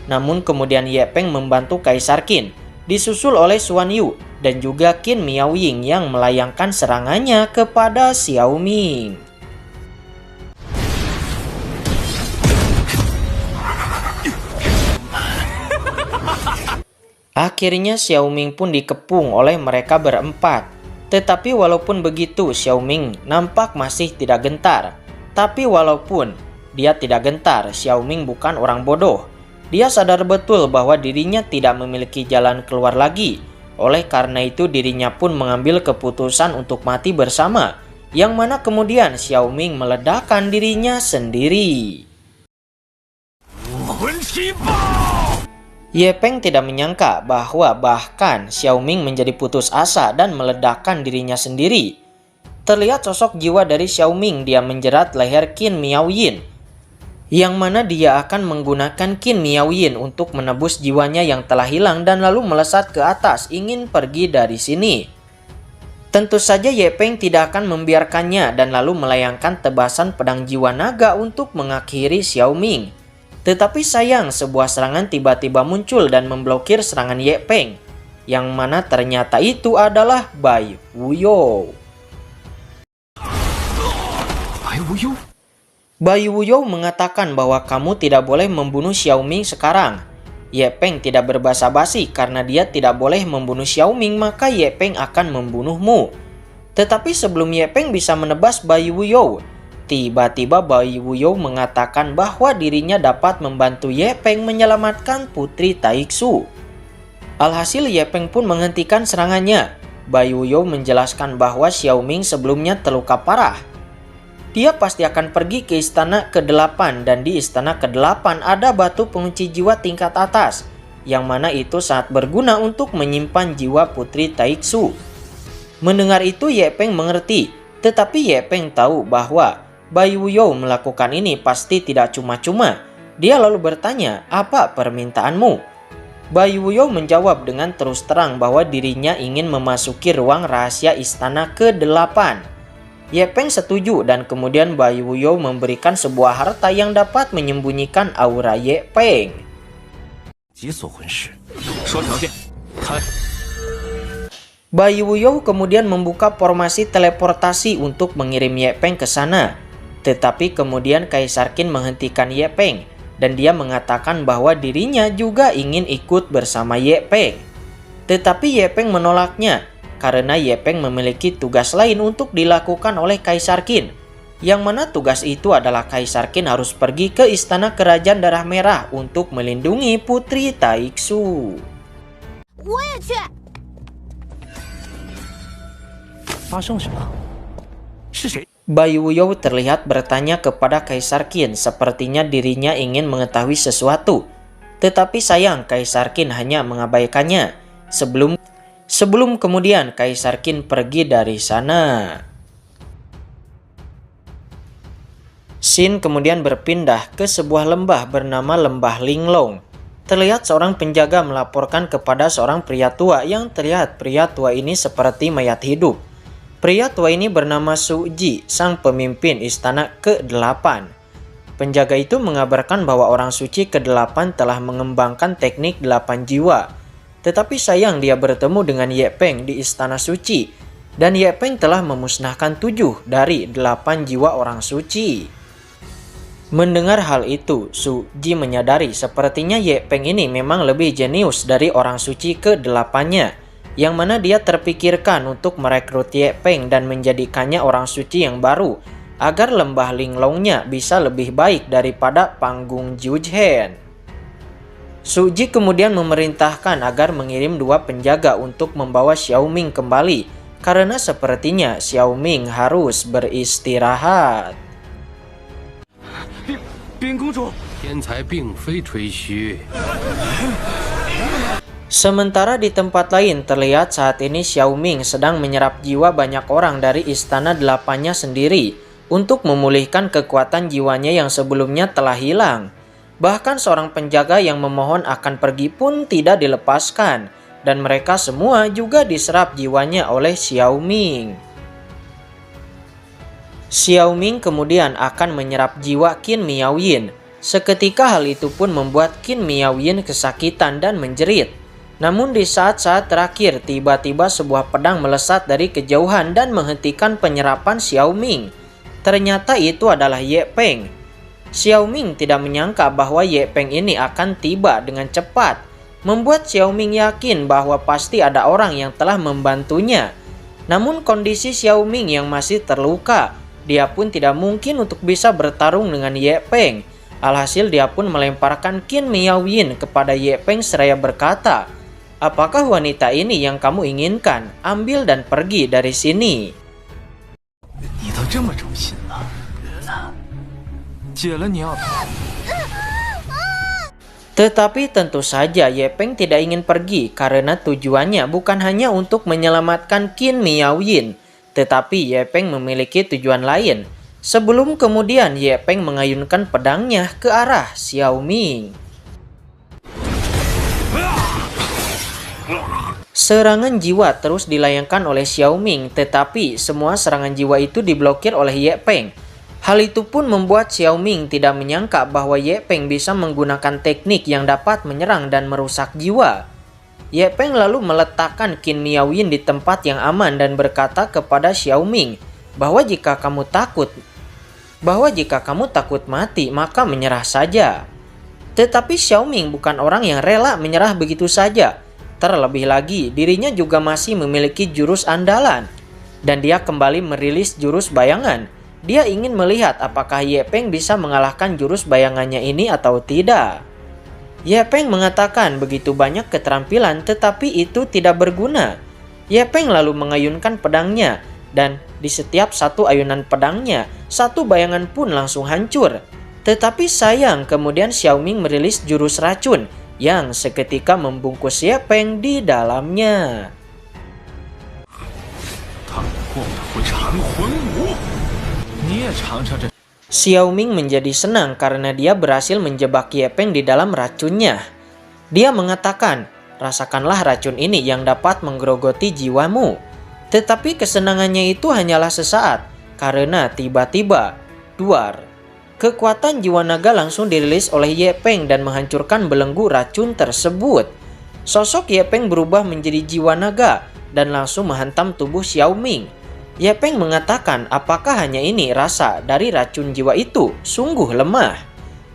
Namun kemudian Ye Peng membantu Kaisar Qin, disusul oleh Xuan Yu dan juga Qin Miaoying yang melayangkan serangannya kepada Xiaoming. Akhirnya Xiaoming pun dikepung oleh mereka berempat. Tetapi walaupun begitu, Xiaoming nampak masih tidak gentar. Tapi walaupun dia tidak gentar, Xiaoming bukan orang bodoh. Dia sadar betul bahwa dirinya tidak memiliki jalan keluar lagi. Oleh karena itu dirinya pun mengambil keputusan untuk mati bersama, yang mana kemudian Xiaoming meledakkan dirinya sendiri. Ye Peng tidak menyangka bahwa bahkan Xiaoming menjadi putus asa dan meledakkan dirinya sendiri. Terlihat sosok jiwa dari Xiaoming dia menjerat leher Qin Miaoyin, yang mana dia akan menggunakan Qin Miaoyin untuk menebus jiwanya yang telah hilang dan lalu melesat ke atas ingin pergi dari sini. Tentu saja Ye Peng tidak akan membiarkannya dan lalu melayangkan tebasan pedang jiwa naga untuk mengakhiri Xiaoming. Tetapi sayang, sebuah serangan tiba-tiba muncul dan memblokir serangan Ye Peng, yang mana ternyata itu adalah Bai Wuyou. Bai Wuyou mengatakan bahwa kamu tidak boleh membunuh Xiaoming sekarang. Ye Peng tidak berbasa-basi karena dia tidak boleh membunuh Xiaoming, maka Ye Peng akan membunuhmu. Tetapi sebelum Ye Peng bisa menebas Bai Wuyou, tiba-tiba Bai Wuyou mengatakan bahwa dirinya dapat membantu Ye Peng menyelamatkan Putri Taixu. Alhasil Ye Peng pun menghentikan serangannya. Bai Wuyou menjelaskan bahwa Xiaoming sebelumnya terluka parah. Dia pasti akan pergi ke istana ke-8 dan di istana ke-8 ada batu pengunci jiwa tingkat atas, yang mana itu sangat berguna untuk menyimpan jiwa Putri Taixu. Mendengar itu Ye Peng mengerti, tetapi Ye Peng tahu bahwa Bai Wuyou melakukan ini pasti tidak cuma-cuma. Dia lalu bertanya, "Apa permintaanmu?" Bai Wuyou menjawab dengan terus terang bahwa dirinya ingin memasuki ruang rahasia istana ke-8. Ye Peng setuju dan kemudian Bai Wuyou memberikan sebuah harta yang dapat menyembunyikan aura Ye Peng. Bai Wuyou kemudian membuka formasi teleportasi untuk mengirim Ye Peng ke sana. Tetapi kemudian Kaisar Qin menghentikan Ye Peng dan dia mengatakan bahwa dirinya juga ingin ikut bersama Ye Peng. Tetapi Ye Peng menolaknya, karena Ye Peng memiliki tugas lain untuk dilakukan oleh Kaisar Qin, yang mana tugas itu adalah Kaisar Qin harus pergi ke istana kerajaan darah merah untuk melindungi Putri Taixu. Bai Wuyou terlihat bertanya kepada Kaisar Qin, sepertinya dirinya ingin mengetahui sesuatu. Tetapi sayang, Kaisar Qin hanya mengabaikannya. Sebelum kemudian Kaisar Qin pergi dari sana. Scene kemudian berpindah ke sebuah lembah bernama Lembah Linglong. Terlihat seorang penjaga melaporkan kepada seorang pria tua yang terlihat pria tua ini seperti mayat hidup. Pria tua ini bernama Su Ji, sang pemimpin istana ke-8. Penjaga itu mengabarkan bahwa orang suci ke-8 telah mengembangkan teknik 8 jiwa. Tetapi sayang dia bertemu dengan Ye Peng di istana suci, dan Ye Peng telah memusnahkan 7 dari 8 jiwa orang suci. Mendengar hal itu, Su Ji menyadari sepertinya Ye Peng ini memang lebih jenius dari orang suci ke-8-nya, yang mana dia terpikirkan untuk merekrut Ye Peng dan menjadikannya orang suci yang baru, agar lembah Linglongnya bisa lebih baik daripada panggung Jiuzhen. Su Ji kemudian memerintahkan agar mengirim 2 penjaga untuk membawa Xiaoming kembali, karena sepertinya Xiaoming harus beristirahat. 天才并非吹嘘。 Sementara di tempat lain terlihat saat ini Xiaoming sedang menyerap jiwa banyak orang dari istana delapannya sendiri untuk memulihkan kekuatan jiwanya yang sebelumnya telah hilang. Bahkan seorang penjaga yang memohon akan pergi pun tidak dilepaskan, dan mereka semua juga diserap jiwanya oleh Xiaoming. Xiaoming kemudian akan menyerap jiwa Qin Miaoyin. Seketika hal itu pun membuat Qin Miaoyin kesakitan dan menjerit. Namun di saat-saat terakhir tiba-tiba sebuah pedang melesat dari kejauhan dan menghentikan penyerapan Xiaoming. Ternyata itu adalah Ye Peng. Xiaoming tidak menyangka bahwa Ye Peng ini akan tiba dengan cepat, membuat Xiaoming yakin bahwa pasti ada orang yang telah membantunya. Namun kondisi Xiaoming yang masih terluka, dia pun tidak mungkin untuk bisa bertarung dengan Ye Peng. Alhasil dia pun melemparkan Qin Miaoyin kepada Ye Peng seraya berkata, "Apakah wanita ini yang kamu inginkan? Ambil dan pergi dari sini." 你都这么忠心了，解了你要。 Tetapi tentu saja Ye Peng tidak ingin pergi karena tujuannya bukan hanya untuk menyelamatkan Qin Miaoyin, tetapi Ye Peng memiliki tujuan lain. Sebelum kemudian Ye Peng mengayunkan pedangnya ke arah Xiaoming. Serangan jiwa terus dilayangkan oleh Xiaoming, tetapi semua serangan jiwa itu diblokir oleh Ye Peng. Hal itu pun membuat Xiaoming tidak menyangka bahwa Ye Peng bisa menggunakan teknik yang dapat menyerang dan merusak jiwa. Ye Peng lalu meletakkan Qin Miaoyin di tempat yang aman dan berkata kepada Xiaoming bahwa jika kamu takut mati, maka menyerah saja. Tetapi Xiaoming bukan orang yang rela menyerah begitu saja. Terlebih lagi, dirinya juga masih memiliki jurus andalan. Dan dia kembali merilis jurus bayangan. Dia ingin melihat apakah Ye Peng bisa mengalahkan jurus bayangannya ini atau tidak. Ye Peng mengatakan begitu banyak keterampilan tetapi itu tidak berguna. Ye Peng lalu mengayunkan pedangnya. Dan di setiap satu ayunan pedangnya, satu bayangan pun langsung hancur. Tetapi sayang, kemudian Xiaoming merilis jurus racun yang seketika membungkus Ye Peng di dalamnya. Xiaoming menjadi senang karena dia berhasil menjebak Ye Peng di dalam racunnya. Dia mengatakan, "Rasakanlah racun ini yang dapat menggerogoti jiwamu." Tetapi kesenangannya itu hanyalah sesaat, karena tiba-tiba, duar, kekuatan jiwa naga langsung dirilis oleh Ye Peng dan menghancurkan belenggu racun tersebut. Sosok Ye Peng berubah menjadi jiwa naga dan langsung menghantam tubuh Xiaoming. Ye Peng mengatakan apakah hanya ini rasa dari racun jiwa itu sungguh lemah.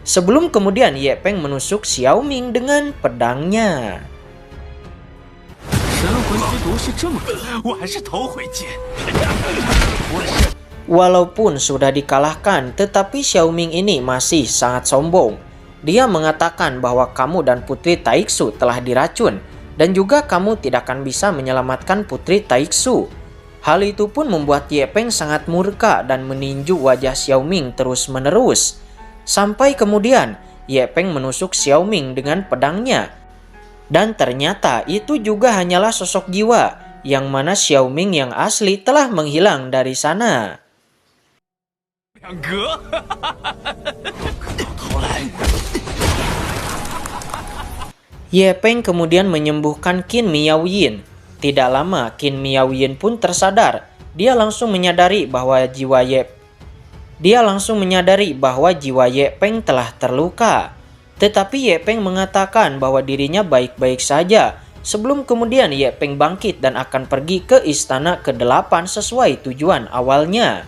Sebelum kemudian Ye Peng menusuk Xiaoming dengan pedangnya. Walaupun sudah dikalahkan, tetapi Xiaoming ini masih sangat sombong. Dia mengatakan bahwa kamu dan Putri Taixu telah diracun, dan juga kamu tidak akan bisa menyelamatkan Putri Taixu. Hal itu pun membuat Ye Peng sangat murka dan meninju wajah Xiaoming terus-menerus. Sampai kemudian Ye Peng menusuk Xiaoming dengan pedangnya. Dan ternyata itu juga hanyalah sosok jiwa, yang mana Xiaoming yang asli telah menghilang dari sana. Ye Peng kemudian menyembuhkan Qin Miaoyin. Tidak lama Qin Miaoyin pun tersadar. Dia langsung menyadari bahwa jiwa Ye Peng telah terluka. Tetapi Ye Peng mengatakan bahwa dirinya baik-baik saja. Sebelum kemudian Ye Peng bangkit dan akan pergi ke istana ke-8 sesuai tujuan awalnya.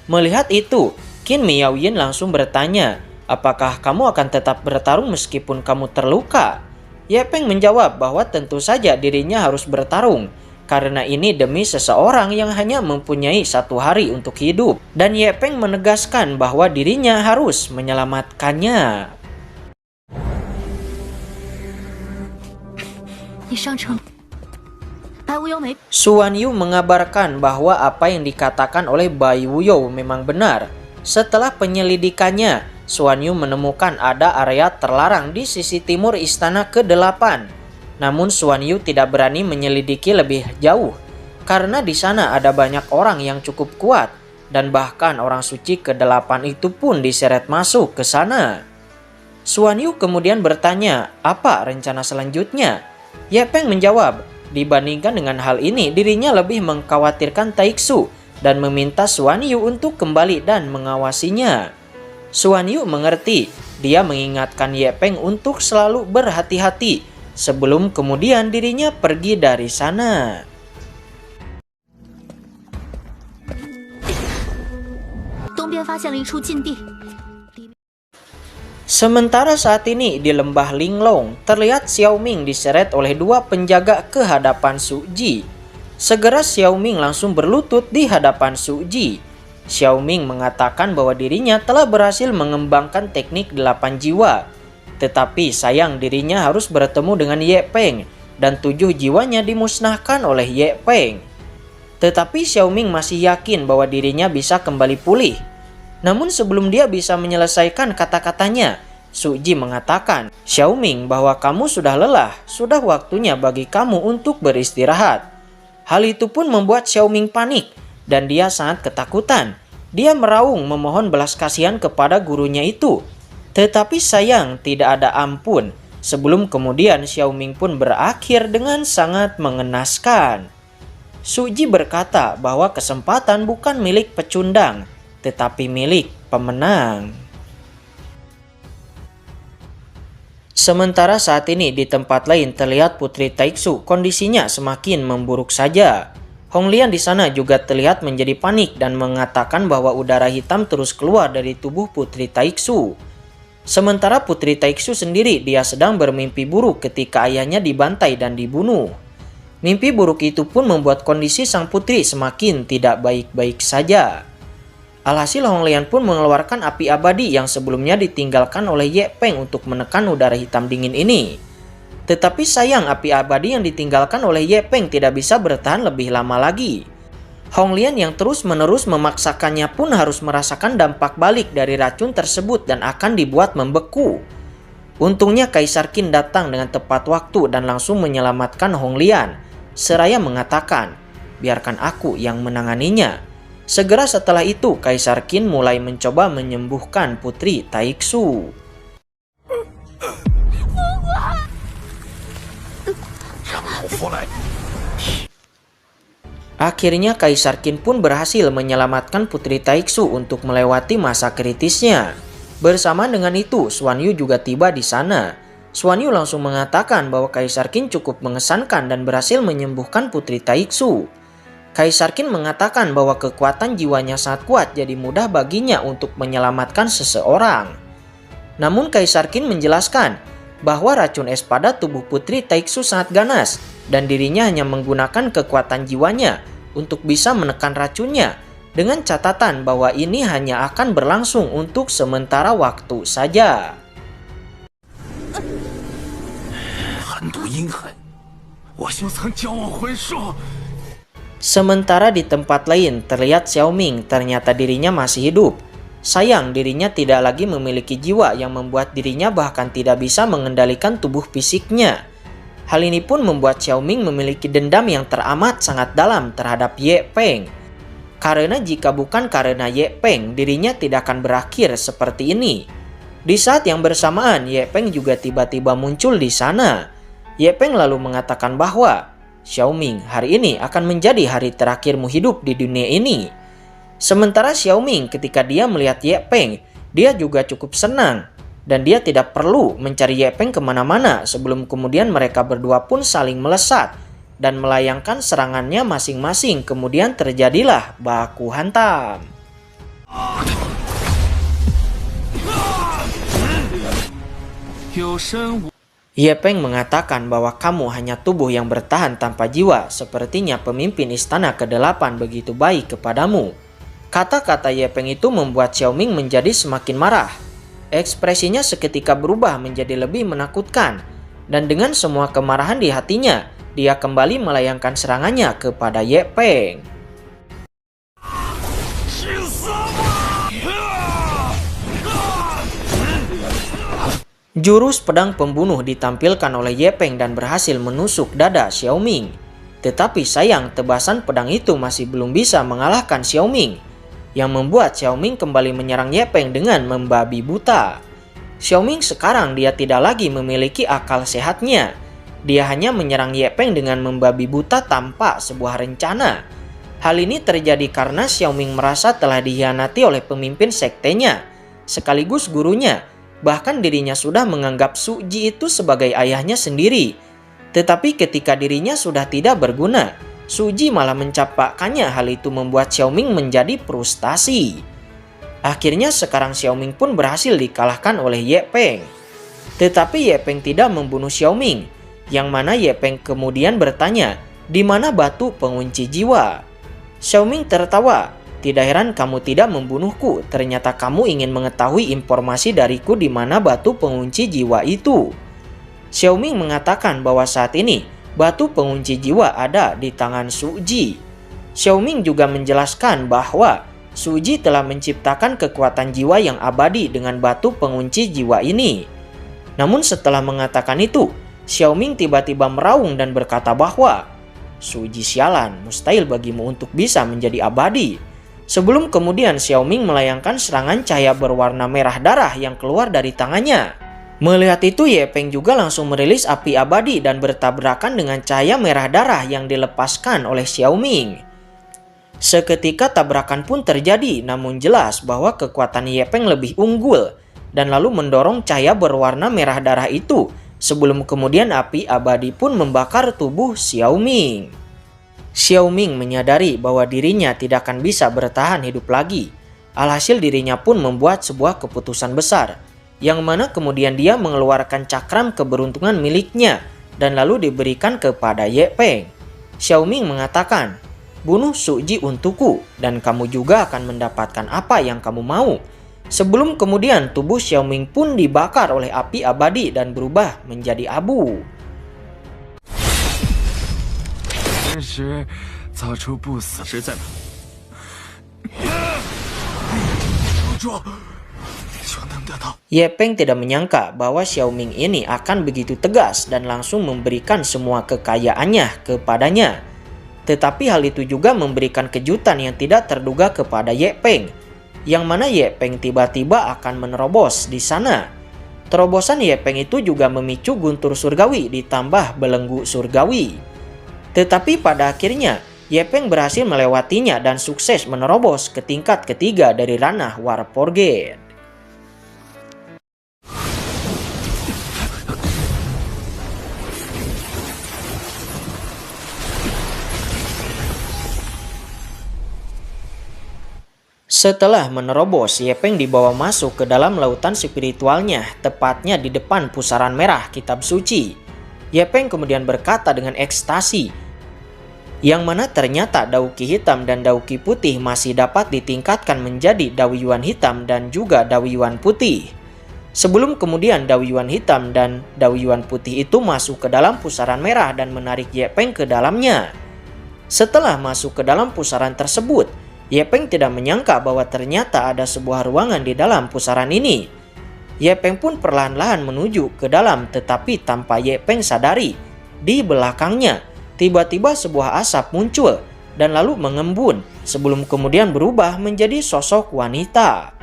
Melihat itu, Qin Miaoyin langsung bertanya, "Apakah kamu akan tetap bertarung meskipun kamu terluka?" Ye Peng menjawab bahwa tentu saja dirinya harus bertarung, karena ini demi seseorang yang hanya mempunyai 1 hari untuk hidup. Dan Ye Peng menegaskan bahwa dirinya harus menyelamatkannya. Suan Yu mengabarkan bahwa apa yang dikatakan oleh Bai Wuyou memang benar. Setelah penyelidikannya, Xuan Yu menemukan ada area terlarang di sisi timur istana ke-8. Namun Xuan Yu tidak berani menyelidiki lebih jauh karena di sana ada banyak orang yang cukup kuat dan bahkan orang suci ke-8 itu pun diseret masuk ke sana. Xuan Yu kemudian bertanya, apa rencana selanjutnya? Ye Peng menjawab, dibandingkan dengan hal ini dirinya lebih mengkhawatirkan Taixu dan meminta Xuan Yu untuk kembali dan mengawasinya. Xuan Yu mengerti, dia mengingatkan Ye Peng untuk selalu berhati-hati sebelum kemudian dirinya pergi dari sana. Sementara saat ini di lembah Linglong, terlihat Xiao Ming diseret oleh dua penjaga ke hadapan Su Ji. Segera Xiao Ming langsung berlutut di hadapan Su Ji. Xiao Ming mengatakan bahwa dirinya telah berhasil mengembangkan teknik 8 jiwa. Tetapi sayang dirinya harus bertemu dengan Ye Peng dan 7 jiwanya dimusnahkan oleh Ye Peng. Tetapi Xiao Ming masih yakin bahwa dirinya bisa kembali pulih. Namun sebelum dia bisa menyelesaikan kata-katanya, Su Ji mengatakan, Xiao Ming, bahwa kamu sudah lelah, sudah waktunya bagi kamu untuk beristirahat. Hal itu pun membuat Xiao Ming panik dan dia sangat ketakutan. Dia meraung memohon belas kasihan kepada gurunya itu. Tetapi sayang tidak ada ampun. Sebelum kemudian Xiao Ming pun berakhir dengan sangat mengenaskan. Su Ji berkata bahwa kesempatan bukan milik pecundang, tetapi milik pemenang. Sementara saat ini di tempat lain terlihat Putri Taixu kondisinya semakin memburuk saja. Hong Lian di sana juga terlihat menjadi panik dan mengatakan bahwa udara hitam terus keluar dari tubuh Putri Taixu. Sementara Putri Taixu sendiri dia sedang bermimpi buruk ketika ayahnya dibantai dan dibunuh. Mimpi buruk itu pun membuat kondisi sang putri semakin tidak baik-baik saja. Alhasil Hong Lian pun mengeluarkan api abadi yang sebelumnya ditinggalkan oleh Ye Peng untuk menekan udara hitam dingin ini. Tetapi sayang api abadi yang ditinggalkan oleh Ye Peng tidak bisa bertahan lebih lama lagi. Hong Lian yang terus-menerus memaksakannya pun harus merasakan dampak balik dari racun tersebut dan akan dibuat membeku. Untungnya Kaisar Qin datang dengan tepat waktu dan langsung menyelamatkan Hong Lian, seraya mengatakan, biarkan aku yang menanganinya. Segera setelah itu Kaisar Qin mulai mencoba menyembuhkan Putri Taixu. Akhirnya Kaisar Qin pun berhasil menyelamatkan Putri Taixu untuk melewati masa kritisnya. Bersama dengan itu, Xuan Yu juga tiba di sana. Xuan Yu langsung mengatakan bahwa Kaisar Qin cukup mengesankan dan berhasil menyembuhkan Putri Taixu. Kaisar Qin mengatakan bahwa kekuatan jiwanya sangat kuat, jadi mudah baginya untuk menyelamatkan seseorang. Namun Kaisar Qin menjelaskan bahwa racun es pada tubuh Putri Taixu sangat ganas dan dirinya hanya menggunakan kekuatan jiwanya untuk bisa menekan racunnya, dengan catatan bahwa ini hanya akan berlangsung untuk sementara waktu saja. Sementara di tempat lain terlihat Xiao Ming ternyata dirinya masih hidup. Sayang dirinya tidak lagi memiliki jiwa yang membuat dirinya bahkan tidak bisa mengendalikan tubuh fisiknya. Hal ini pun membuat Xiao Ming memiliki dendam yang teramat sangat dalam terhadap Ye Peng. Karena jika bukan karena Ye Peng, dirinya tidak akan berakhir seperti ini. Di saat yang bersamaan, Ye Peng juga tiba-tiba muncul di sana. Ye Peng lalu mengatakan bahwa, Xiao Ming, hari ini akan menjadi hari terakhirmu hidup di dunia ini. Sementara Xiao Ming ketika dia melihat Ye Peng, dia juga cukup senang. Dan dia tidak perlu mencari Ye Peng kemana-mana sebelum kemudian mereka berdua pun saling melesat dan melayangkan serangannya masing-masing. Kemudian terjadilah baku hantam. Ye Peng mengatakan bahwa kamu hanya tubuh yang bertahan tanpa jiwa. Sepertinya pemimpin istana ke-8 begitu baik kepadamu. Kata-kata Ye Peng itu membuat Xiao Ming menjadi semakin marah. Ekspresinya seketika berubah menjadi lebih menakutkan. Dan dengan semua kemarahan di hatinya, dia kembali melayangkan serangannya kepada Ye Peng. Jurus pedang pembunuh ditampilkan oleh Ye Peng dan berhasil menusuk dada Xiao Ming. Tetapi sayang, tebasan pedang itu masih belum bisa mengalahkan Xiao Ming, yang membuat Xiao Ming kembali menyerang Ye Peng dengan membabi buta. Xiao Ming sekarang dia tidak lagi memiliki akal sehatnya. Dia hanya menyerang Ye Peng dengan membabi buta tanpa sebuah rencana. Hal ini terjadi karena Xiao Ming merasa telah dikhianati oleh pemimpin sektenya, sekaligus gurunya. Bahkan dirinya sudah menganggap Su Ji itu sebagai ayahnya sendiri. Tetapi ketika dirinya sudah tidak berguna, Su Ji malah mencapakannya. Hal itu membuat Xiao Ming menjadi frustasi. Akhirnya sekarang Xiao Ming pun berhasil dikalahkan oleh Ye Peng. Tetapi Ye Peng tidak membunuh Xiao Ming, yang mana Ye Peng kemudian bertanya, "Di mana batu pengunci jiwa?" Xiao Ming tertawa. "Tidak heran kamu tidak membunuhku. Ternyata kamu ingin mengetahui informasi dariku di mana batu pengunci jiwa itu." Xiao Ming mengatakan bahwa saat ini batu pengunci jiwa ada di tangan Su Ji. Xiao Ming juga menjelaskan bahwa Su Ji telah menciptakan kekuatan jiwa yang abadi dengan batu pengunci jiwa ini. Namun setelah mengatakan itu, Xiao Ming tiba-tiba meraung dan berkata bahwa, "Su Ji sialan, mustahil bagimu untuk bisa menjadi abadi." Sebelum kemudian Xiao Ming melayangkan serangan cahaya berwarna merah darah yang keluar dari tangannya. Melihat itu, Ye Peng juga langsung merilis api abadi dan bertabrakan dengan cahaya merah darah yang dilepaskan oleh Xiao Ming. Seketika tabrakan pun terjadi, namun jelas bahwa kekuatan Ye Peng lebih unggul dan lalu mendorong cahaya berwarna merah darah itu sebelum kemudian api abadi pun membakar tubuh Xiao Ming. Xiao Ming menyadari bahwa dirinya tidak akan bisa bertahan hidup lagi. Alhasil dirinya pun membuat sebuah keputusan besar, yang mana kemudian dia mengeluarkan cakram keberuntungan miliknya dan lalu diberikan kepada Ye Peng. Xiao Ming mengatakan, "Bunuh Su Ji untukku dan kamu juga akan mendapatkan apa yang kamu mau." Sebelum kemudian tubuh Xiao Ming pun dibakar oleh api abadi dan berubah menjadi abu. 真实早出不死之在哪？就能得到。 Ye Peng tidak menyangka bahwa Xiao Ming ini akan begitu tegas dan langsung memberikan semua kekayaannya kepadanya. Tetapi hal itu juga memberikan kejutan yang tidak terduga kepada Ye Peng, yang mana Ye Peng tiba-tiba akan menerobos di sana. Terobosan Ye Peng itu juga memicu guntur surgawi ditambah belenggu surgawi. Tetapi pada akhirnya Ye Peng berhasil melewatinya dan sukses menerobos ke tingkat ketiga dari ranah War Forged. Setelah menerobos, Ye Peng dibawa masuk ke dalam lautan spiritualnya, tepatnya di depan pusaran merah kitab suci. Ye Peng kemudian berkata dengan ekstasi, yang mana ternyata Dauki hitam dan Dauki putih masih dapat ditingkatkan menjadi Daoyuan hitam dan juga Daoyuan putih. Sebelum kemudian Daoyuan hitam dan Daoyuan putih itu masuk ke dalam pusaran merah dan menarik Ye Peng ke dalamnya. Setelah masuk ke dalam pusaran tersebut, Ye Peng tidak menyangka bahwa ternyata ada sebuah ruangan di dalam pusaran ini. Ye Peng pun perlahan-lahan menuju ke dalam, tetapi tanpa Ye Peng sadari, di belakangnya tiba-tiba sebuah asap muncul dan lalu mengembun sebelum kemudian berubah menjadi sosok wanita.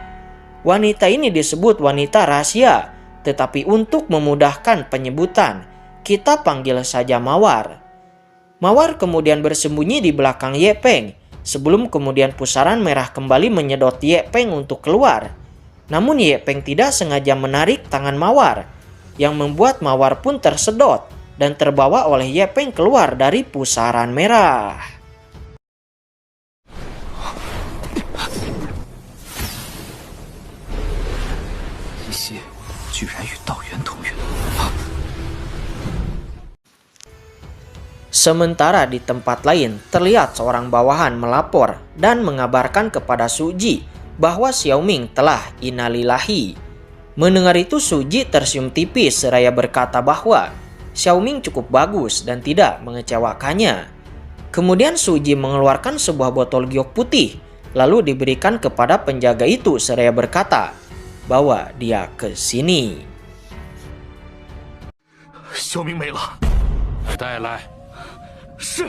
Wanita ini disebut wanita rahasia, tetapi untuk memudahkan penyebutan, kita panggil saja Mawar. Mawar kemudian bersembunyi di belakang Ye Peng, sebelum kemudian pusaran merah kembali menyedot Ye Peng untuk keluar. Namun Ye Peng tidak sengaja menarik tangan Mawar, yang membuat Mawar pun tersedot dan terbawa oleh Ye Peng keluar dari pusaran merah. Sementara di tempat lain, terlihat seorang bawahan melapor dan mengabarkan kepada Su Ji bahwa Xiao Ming telah innalillahi. Mendengar itu Su Ji tersenyum tipis seraya berkata bahwa Xiao Ming cukup bagus dan tidak mengecewakannya. Kemudian Su Ji mengeluarkan sebuah botol giok putih lalu diberikan kepada penjaga itu seraya berkata, "Bawa dia ke sini." 小明没了，带来。是。